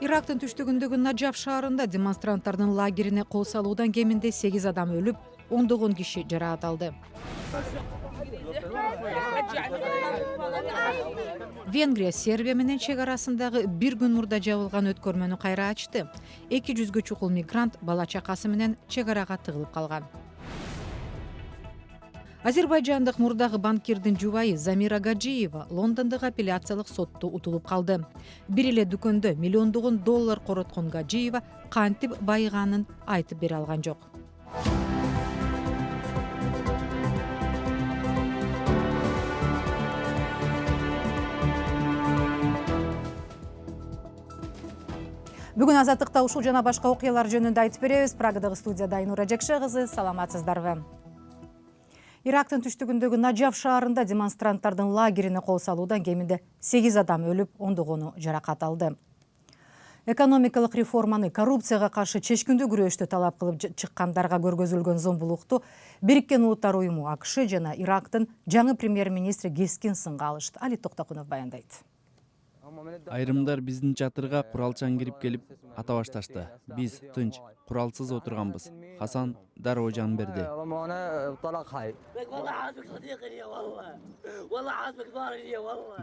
Ирактын түштүгүндөгү Наджаф шаарында демонстранттардын лагерине кол салуудан кеминде 8 адам өлүп, 10 киши жаракат алды. Венгрия Сербия менен чек арасындагы бир күн мурда жабылган өткөрмөнү кайра ачты. 200 чукул мигрант бала чакасы менен чек арага тыгылып калган. Азербайжандык мурдагы банкирдин жубайы Замира Гаджиева Лондондогу апелляциялык сотто утулуп калды. Бир эле дүкөндө миллиондогон доллар короткон Гаджиева кантип байыганын айтып бере алган жок. Бүгүн Азаттыкта ушул жана башка окуялар жөнүндө айтып беребиз. Прагадагы студияда Айнура Жекше кызы, саламатсыздарбы? Ирактын түштүгүндөгү Наджаф шаарында демонстранттардын лагерине кол салуудан кеминде 8 адам өлүп, 10 жаракат алды. Экономикалык реформаны коррупцияга каршы чечкиндүү күрөштү талап кылып чыккандарга көргөзүлгөн зомбулукту Бириккен Улуттар Уюму АКШ жана Ирактын жаңы премьер-министри кескин сынга алышты. Али Токтокунов баяндайт. Айрымдар биздин чатырга куралчан кирип келип ата башташты. Биз тынч, куралсыз отурганбыз. Хасан дароо жан берди.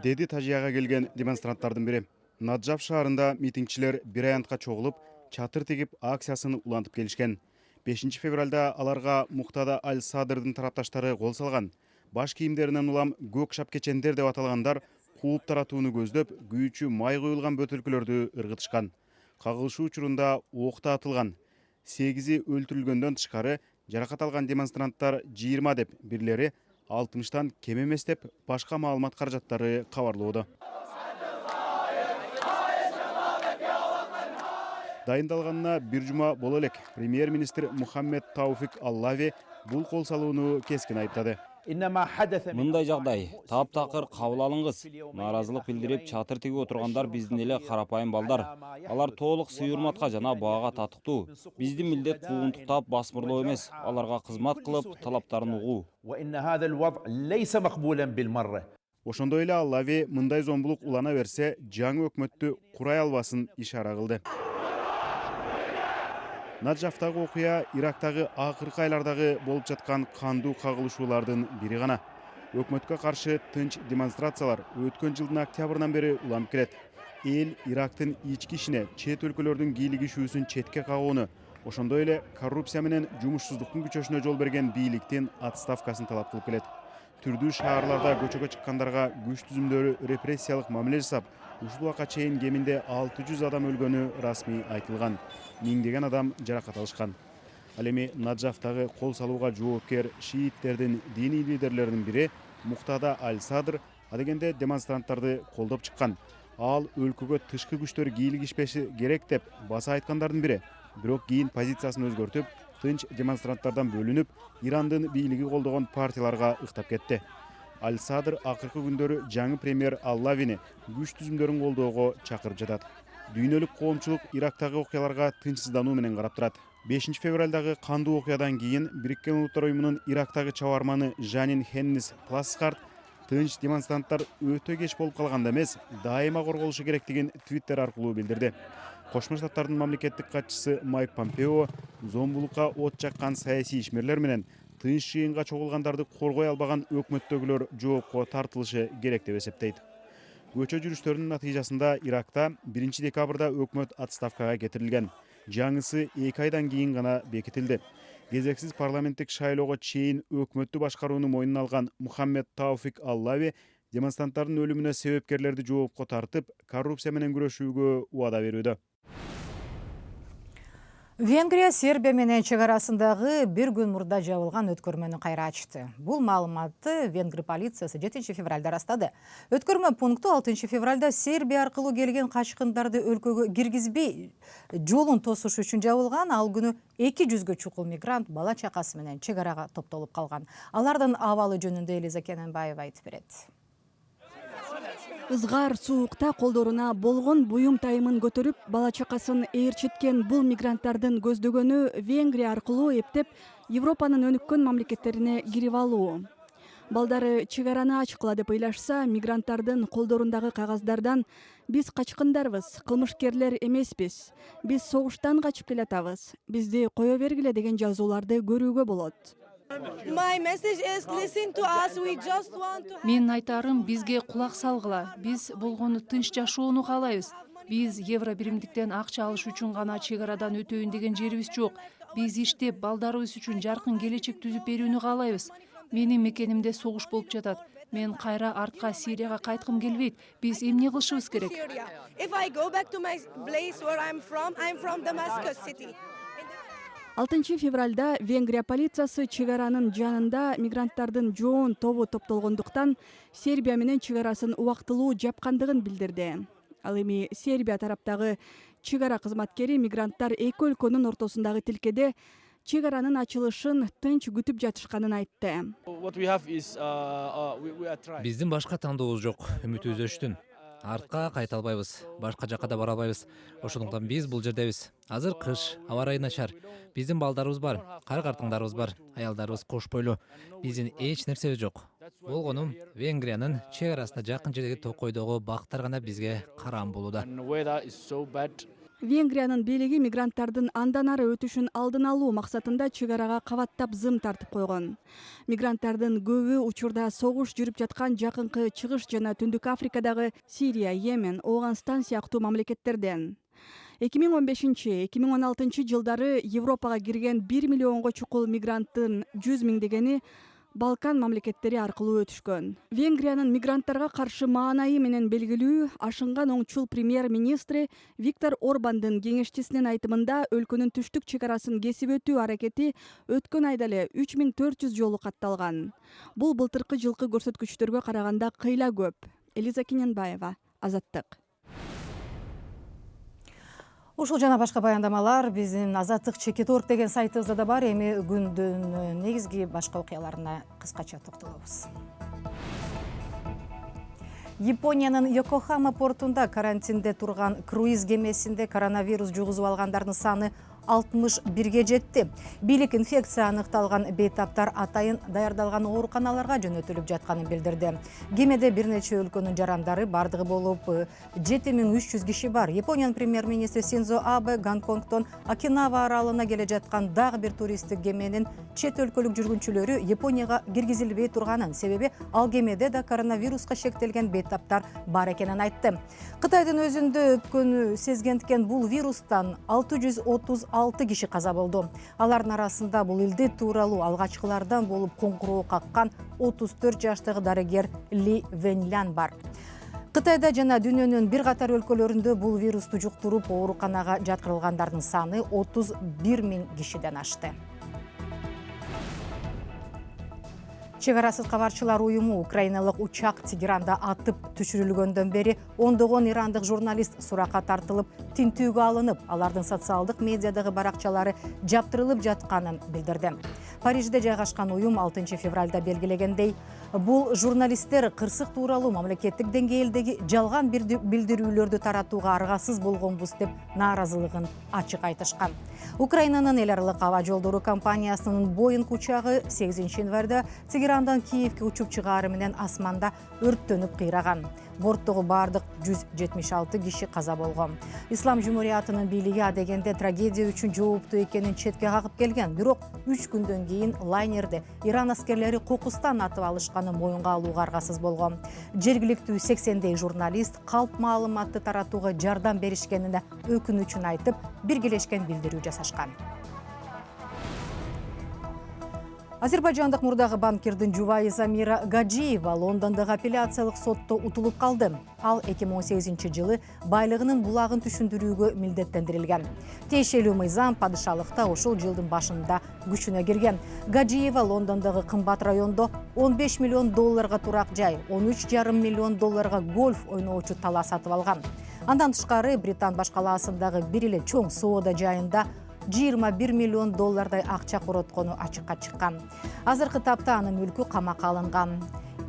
Деди Тажияга келген демонстранттардын бири. Наджаф шаарында митингчилер бир аянтка чогулуп, чатыр тигип акциясын улантып келишкен. 5 февралда аларга Муктада Аль-Садырдын тарапташтары кол салган. Баш кийимдеринен улам көк шапкечендер деп аталгандар кууп таратууну көздөп, күйүүчү май куюлган бөтөлкөлөрдү ыргытышкан. Кагылышуу учурунда окто атылган. 8-и өлтүрүлгөндөн тышкары жаракат алган демонстранттар 20 деп, бирлери 60-тан кем эмес деп башка маалымат каражаттары кабарлоодо. Дайындалганына бир жума боло элек премьер-министр Мухаммед Тауфик Аллави бул кол салууну кескин айыптады. Мындай жагдай таптакыр кабыл алынгыз. Нааразылык билдирип чатыр тигип отургандар биздин эле карапайым балдар. Алар толук сый-урматка жана баага татыктуу. Биздин милдет куугунтуктап басмырлоо эмес, аларга кызмат кылып, талаптарын угуу. Ошондой эле Аллави мындай зомбулук улана берсе, жаңы өкмөттү курай албасын ишара кылды. Наджафтагы окуя Ирактагы акыркы айлардагы болуп жаткан кандуу кагылышуулардын бири гана. Өкмөткө каршы тынч демонстрациялар өткөн жылдын октябрынан бери уланып келет. Эл Ирактын ички ишине чет өлкөлөрдүн кийлигишүүсүн четке кагууну, ошондой эле коррупция менен жумушсуздуктун күчөшүнө жол берген бийликтин отставкасын талап кылып келет. Түрдүү шаарларда көчөгө чыккандарга күч түзүмдөрү репрессиялык мамиле жасап, ушул убакка чейин кеминде 600 адам өлгөнү расмий айтылган. Миңдеген адам жаракат алышкан. Ал эми Наджафтагы кол салууга жоопкер шииттердин диний лидерлеринин бири Муктада Аль-Садр адегенде демонстранттарды колдоп чыккан. Ал өлкөгө тышкы күчтөр кийлигишпеши керек деп баса айткандардын бири. Бирок кийин позициясын өзгөртүп, тынч демонстранттардан бөлүнүп, Ирандын бийлиги колдогон партияларга ыктап кетти. Аль-Садр акыркы күндөрү жаңы премьер Аллавини күч түзүмдөрүн колдоого чакырып жатат. Дүйнөлүк коомчулук Ирактагы окуяларга тынчсыздануу менен карап турат. 5 февралдагы кандуу окуядан кийин Бириккен Улуттар Уюмунун Ирактагы чабарманы Жанин Хеннис Пласхарт тынч демонстранттар өтө кеч болуп калганда эмес, дайыма корголушу керектигин Твиттер аркылуу билдирди. Кошмо Штаттардын мамлекеттик катчысы Майк Помпео зомбулукка от жаккан саясий ишмерлер менен тынч жыйынга чогулгандарды коргой албаган өкмөттөгүлөр жоопко тартылышы керек деп эсептейт. Көчө жүрүштөрүнүн натыйжасында Иракта 1 декабрда өкмөт отставкага кетирилген. Жаңысы 2 айдан кийин гана бекитилди. Кезексиз парламенттик шайлоого чейин өкмөттү башкарууну мойнуна алган Мухаммед Тауфик Аллави демонстранттардын өлүмүнө себепкерлерди жоопко тартып, коррупция менен күрөшүүгө убада берүүдө. Венгрия Сербия менен чек арасындагы бир күн мурда жабылган өткөрмөнү кайра ачты. Бул маалыматты Венгрия полициясы 7 февралда растады. Өткөрмө пункту 6 февралда Сербия аркылуу келген качкындарды өлкөгө киргизбей жолун тосуш үчүн жабылган. Ал күнү 200 чукул мигрант бала чакасы менен чек арага топтолуп калган. Алардын абалы жөнүндө Элиза Кененбаева айтып берет. Ызгар суукта колдоруна болгон буюм тайымын көтөрүп, бала чакасын ээрчиткен бул мигранттардын көздөгөнү Венгрия аркылуу эптеп Европанын өнүккөн мамлекеттерине кирип алуу. Балдары чек араны ачкыла деп ыйлашса, мигранттардын колдорундагы кагаздардан биз качкындарбыз, кылмышкерлер эмеспиз, биз согуштан качып келатабыз, бизди кое бергиле деген жазууларды көрүүгө болот. Менин айтарым, бизге кулак салгыла. Биз болгону тынч жашоону каалайбыз. Биз евро биримдиктен акча алыш үчүн гана чек арадан өтөйүн деген жерибиз жок. Биз иштеп, балдарыбыз үчүн жаркын келечек түзүп берүүнү каалайбыз. Менин мекенимде согуш болуп жатат. Мен кайра артка Сирияга кайткым келбейт. Биз эмне кылышыбыз керек? 6 февралда Венгрия полициясы чек аранын жанында мигранттардын жоон тобу топтолгондуктан Сербия менен чек арасын убактылуу жапкандыгын билдирди. Ал эми Сербия тараптагы чек ара кызматкери мигранттар эки өлкөнүн ортосундагы тилкеде чек аранын ачылышын тынч күтүп жатышканын айтты. Биздин башка тандообуз жок, үмүтүбүз өчтүн. Артка кайта албайбыз, башка жакка да бара албайбыз. Ошондуктан биз бул жердебиз. Азыр кыш, аба ырайы начар. Биздин балдарыбыз бар, кар-картыңдарыбыз бар, аялдарыбыз кош бойлуу. Биздин эч нерсебиз жок. Болгону Венгриянын чек арасында жакын жердеги токойдогу бактар гана бизге караан болууда. Венгриянын бийлиги мигранттардын андан ары өтүшүн алдын алуу максатында чек арага кабаттап зым тартып койгон. Мигранттардын көбү учурда согуш жүрүп жаткан жакынкы чыгыш жана Түндүк Африкадагы Сирия, Йемен, Ооганстан сыяктуу мамлекеттерден. 2015-2016 жылдары Европага кирген 1 миллионго чукул мигранттын 100 миңдегени Балкан мамлекеттери аркылуу өтүшкөн. Венгриянын мигранттарга каршы маанайы менен белгилүү ашынган оңчул премьер-министри Виктор Орбандын кеңешчисинин айтымында өлкөнүн түштүк чек арасын кесип өтүү аракети өткөн айда эле 3400 жолу катталган. Бул былтыркы жылкы көрсөткүчтөргө караганда кыйла көп. Элиза Кененбаева, Азаттык. Ушул жана башка баяндамалар биздин Азаттык Чекит.org деген сайтыбызда да бар. Эми күндүн негизги башка окуяларына кыскача токтолобуз. Япониянын Йокохама портунда карантинде турган круиз кемесинде коронавирус жугузуп алгандардын саны 61-ге жетти. Бийлик инфекция аныкталган бейтаптар атайын даярдалган ооруканаларга жөнөтүлүп жатканын билдирди. Кемеде бир нече өлкөнүн жарандары бардыгы болуп 7300 киши бар. Япониянын премьер-министри Синдзо Абе Гонконгтон Окинава аралына келе жаткан дагы бир туристтик кеменин чет өлкөлүк жүргүнчүлөрү Японияга киргизилбей турганын, себеби ал кемеде да коронавируска шектелген бейтаптар бар экенин айтты. Кытайдын өзүндө өткөнү сезгендикен бул вирустан 636 киши каза болду. Алардын арасында бул илди тууралуу алгачкылардан болуп коңкуроо каккан 34 жаштагы дарыгер Ли Венлян бар. Кытайда жана дүйнөнүн бир катар өлкөлөрүндө бул вирусту жуктуруп ооруканага жаткырылгандардын саны 31 000 кишиден ашты. Чек арасыз кабарчылар уюму украиналык учак Тегеранда атып түшүрүлгөндөн бери ондогон ирандык журналист суракка тартылып, тинтүүгө алынып, алардын социалдык медиадагы баракчалары жаптырылып жатканын билдирди. Парижде жайгашкан уюм 6 февралда белгилегендей, бул журналисттер кырсык тууралуу мамлекеттик деңгээлдеги жалган билдирүүлөрдү таратууга аргасыз болгонбуз деп нааразылыгын ачык айтышкан. Украинанын эл аралык аба жолдору компаниясынын Боинг учагы 8 январда Тегерандан Киевге учуп чыгаары менен асманда өрттөнүп кыйраган. Борттогу бардык 176 киши каза болгон. Ислам Жумуриятынын бийлиги адегенде трагедия үчүн жооптуу экенин четке кагып келген. Бирок 3 күндөн кийин лайнерди Иран аскерлери кокустан атып алышканы моюнга алууга аргасыз болгон. Жергиликтүү 80дей журналист калп маалыматты таратууга жардам беришкенине өкүнүчүн айтып, биргелешкен билдирүү жасашкан. Азербайжандык мурдагы банкирдин жубайы Замира Гаджиева Лондондогу апелляциялык сотто утулуп калды. Ал 2018 жылы байлыгынын булагын түшүндүрүүгө милдеттендирилген. Тиешелүү мыйзам падышалыкта ошол жылдын башында күчүнө кирген. Гаджиева Лондондогу кымбат райондо 15 миллион долларга турак жай, 13,5 миллион долларга гольф ойноочу тала сатып алган. Андан тышкары Британ башкалаасындагы бир эле чоң соода жайында 21 миллион доллардай акча короткону ачыкка чыккан. Азыркы тапта анын мүлкү камакка алынган.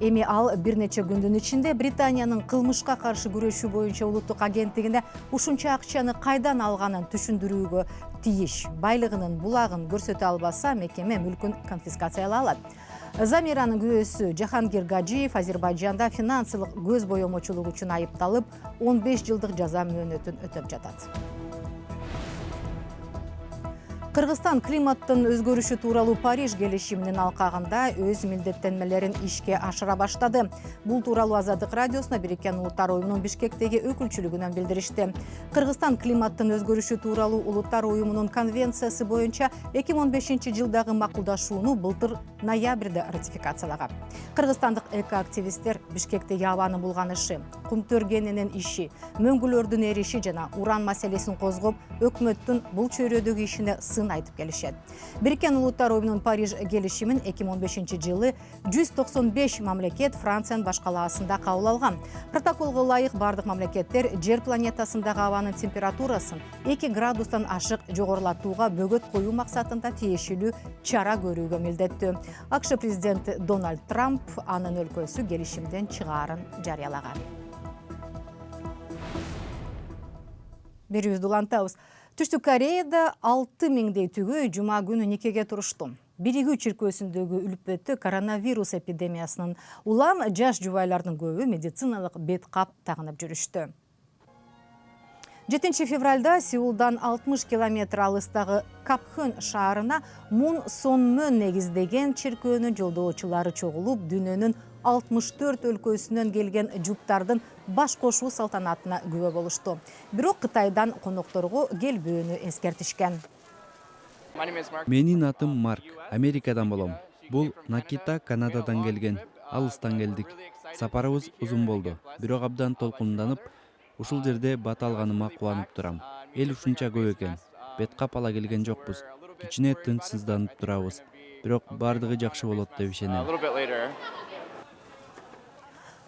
Эми ал бир нече күндүн ичинде Британиянын кылмышка каршы күрөшүү боюнча улуттук агенттигине ушунча акчаны кайдан алганын түшүндүрүүгө тийиш. Байлыгынын булагын көрсөтө албаса, мекеме мүлкүн конфискациялай алат. Замиранын күйөөсү Жахангир Гаджиев Азербайжанда финансылык көз боемочулук үчүн айыпталып, 15 жылдык жаза мөөнөтүн өтөп жатат. Кыргызстан климаттын өзгөрүшү тууралуу Париж келишиминин алкагында өз милдеттенмелерин ишке ашыра баштады. Бул тууралуу Азаттык радиосуна Бириккен Улуттар уюмунун Бишкектеги өкүлчүлүгүнөн билдиришти. Кыргызстан климаттын өзгөрүшү тууралуу Улуттар уюмунун конвенциясы боюнча 2015 жылдагы макулдашууну былтыр ноябрда ратификациялаган. Кыргызстандык экоактивисттер Бишкектеги абанын булганышы, кум төргенинин иши, мөңгүлөрдүн эриши жана уран маселесин козгоп, өкмөттүн бул чөйрөдөгү ишине айтып келишет. Бириккен Улуттар уюмунун Париж келишимин 2015 жылы 195 мамлекет Франциянын баш калаасында кабыл алган. Протоколго ылайык бардык мамлекеттер жер планетасындагы абанын температурасын 2 градустан ашык жогорулатууга бөгөт коюу максатында тиешелүү чара көрүүгө милдеттүү. АКШ президенти Дональд Трамп анын өлкөсү келишимден чыгаарын жарыялаган. Берүүбүздү улантабыз. Түштүк Кореяда 6000 түгөй жума күнү никеге турушту. Биригүү чиркөөсүндөгү үлпөттө коронавирус эпидемиясынын улам жаш жубайлардын көбү медициналык бет кап тагынып жүрүштү. 7 февралда Сеулдан 60 километр алыстагы Капхön шаарына Мун Сон Мөн негиздеген чиркөөнүн жолдоочулары чогулуп, дүйнөнүн 64 өлкөсүнөн келген жуптардын баш кошуу салтанатына күбө болушту. Бирок Кытайдан конокторго келбөөнү эскертишкен. Менин атым Марк, Америкадан болом. Бул Накита Канададан келген. Алыстан келдик. Сапарыбыз узун болду. Бирок абдан толкунданып, ушул жерде бат алганыма кубанып турам. Эл ушунча көп экен. Бет кап ала келген жокпуз. Кичине тынчсызданып турабыз. Бирок бардыгы жакшы болот деп ишенем.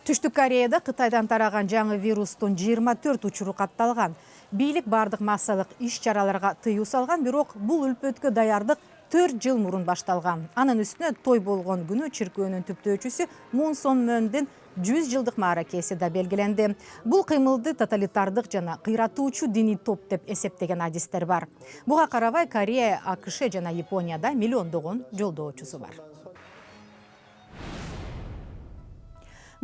Түштүк Кореяда Кытайдан тараган жаңы вирустун 24 учуру катталган. Бийлик бардык массалык иш-чараларга тыюу салган, бирок бул үлпөткө даярдык 4 жыл мурун башталган. Анын үстүнө той болгон күнү чиркөөнүн түптөөчүсү Мун Сон Мөндүн 100 жылдык мааракеси да белгиленди. Бул кыймылды тоталитардык жана кыйратуучу диний топ деп эсептеген адистер бар. Буга карабай Корея, АКШ жана Японияда миллиондогон жолдоочусу бар.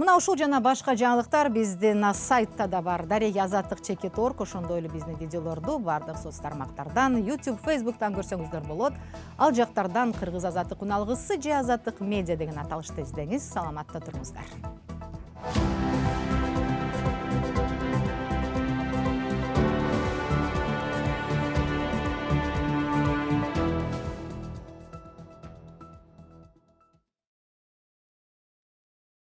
Мына ушул жана башка жаңылыктар биздин сайтта да бар. Дарега Азаттык.org, ошондой эле биздин видеолорду бардык соц тармактардан, YouTube, Facebook'тан көрсөңүздөр болот. Ал жактардан Кыргыз Азаттык уналгысы же Азаттык медиа деген аталышты издеңиз. Саламатта туруңуздар.